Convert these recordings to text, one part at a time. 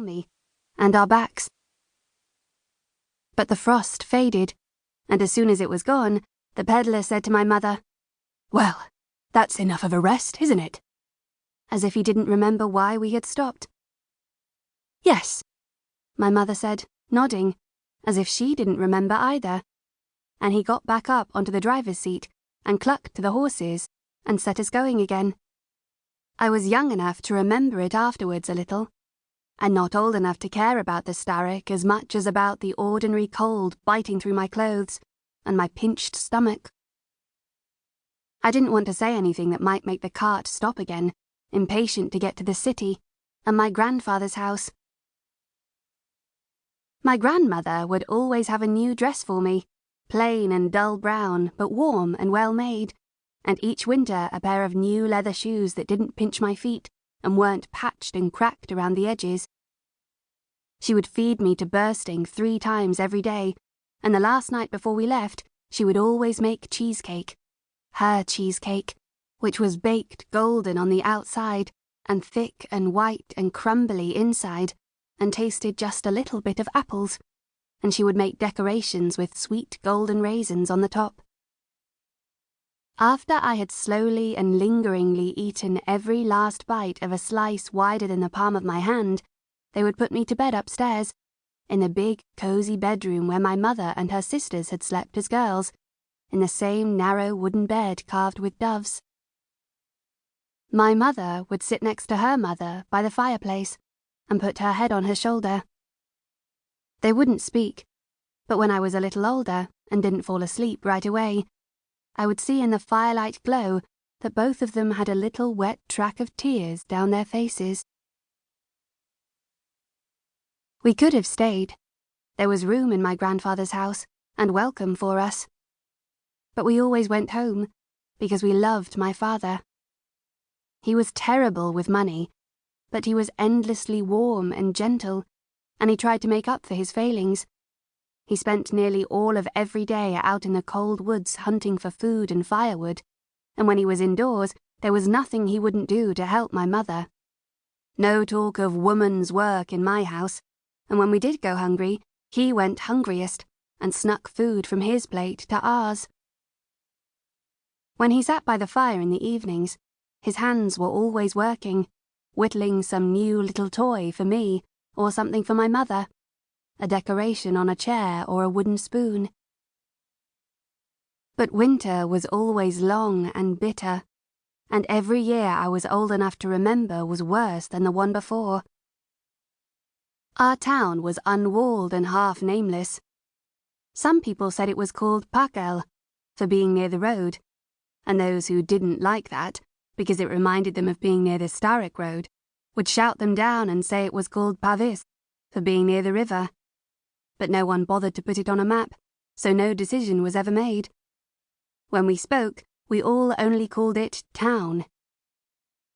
around me, and our backs. But the frost faded, and as soon as it was gone, the peddler said to my mother, "Well, that's enough of a rest, isn't it?" As if he didn't remember why we had stopped. "Yes," my mother said, nodding, as if she didn't remember either. And he got back up onto the driver's seat and clucked to the horses and set us going again. I was young enough to remember it afterwards a little, and not old enough to care about the starrick as much as about the ordinary cold biting through my clothes and my pinched stomach. I didn't want to say anything that might make the cart stop again, impatient to get to the city and my grandfather's house. My grandmother would always have a new dress for me, plain and dull brown, but warm and well made, and each winter a pair of new leather shoes that didn't pinch my feet and weren't patched and cracked around the edges. She would feed me to bursting 3 times every day, and the last night before we left, she would always make cheesecake. Her cheesecake, which was baked golden on the outside and thick and white and crumbly inside, and tasted just a little bit of apples, and she would make decorations with sweet golden raisins on the top. After I had slowly and lingeringly eaten every last bite of a slice wider than the palm of my hand, they would put me to bed upstairs, in the big, cosy bedroom where my mother and her sisters had slept as girls, in the same narrow wooden bed carved with doves. My mother would sit next to her mother by the fireplace and put her head on her shoulder. They wouldn't speak, but when I was a little older and didn't fall asleep right away, I would see in the firelight glow that both of them had a little wet track of tears down their faces. We could have stayed. There was room in my grandfather's house and welcome for us. But we always went home because we loved my father. He was terrible with money, but he was endlessly warm and gentle, and he tried to make up for his failings. He spent nearly all of every day out in the cold woods hunting for food and firewood, and when he was indoors, there was nothing he wouldn't do to help my mother. No talk of woman's work in my house, and when we did go hungry, he went hungriest and snuck food from his plate to ours. When he sat by the fire in the evenings, his hands were always working, whittling some new little toy for me or something for my mother, a decoration on a chair or a wooden spoon. But winter was always long and bitter, and every year I was old enough to remember was worse than the one before. Our town was unwalled and half nameless. Some people said it was called Pakel, for being near the road, and those who didn't like that, because it reminded them of being near the Starrick Road, would shout them down and say it was called Pavis, for being near the river. But no one bothered to put it on a map, so no decision was ever made. When we spoke, we all only called it town.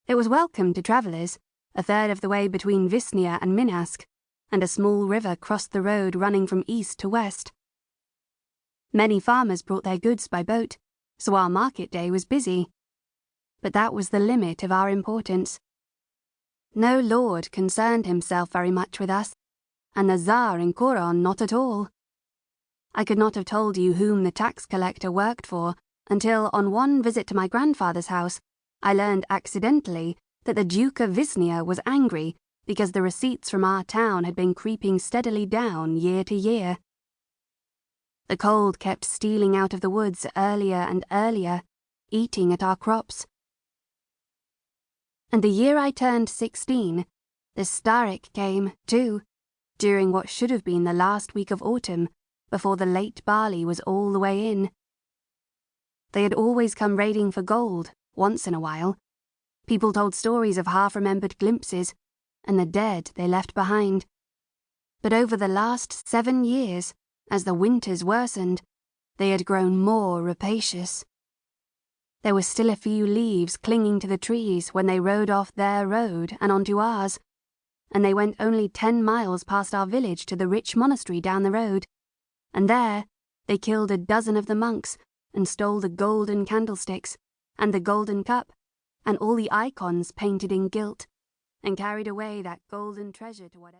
It was welcome to travellers, a third of the way between Visnia and Minask, and a small river crossed the road running from east to west. Many farmers brought their goods by boat, so our market day was busy. But that was the limit of our importance. No lord concerned himself very much with us, and the Tsar in Koron not at all. I could not have told you whom the tax collector worked for until, on one visit to my grandfather's house, I learned accidentally that the Duke of Visnia was angry because the receipts from our town had been creeping steadily down year to year. The cold kept stealing out of the woods earlier and earlier, eating at our crops. And the year I turned 16, the Starrick came, too, during what should have been the last week of autumn, before the late barley was all the way in. They had always come raiding for gold, once in a while. People told stories of half-remembered glimpses, and the dead they left behind. But over the last 7 years, as the winters worsened, they had grown more rapacious. There were still a few leaves clinging to the trees when they rode off their road and onto ours, and they went only 10 miles past our village to the rich monastery down the road, and there they killed a dozen of the monks and stole the golden candlesticks and the golden cup and all the icons painted in gilt, and carried away that golden treasure to whatever.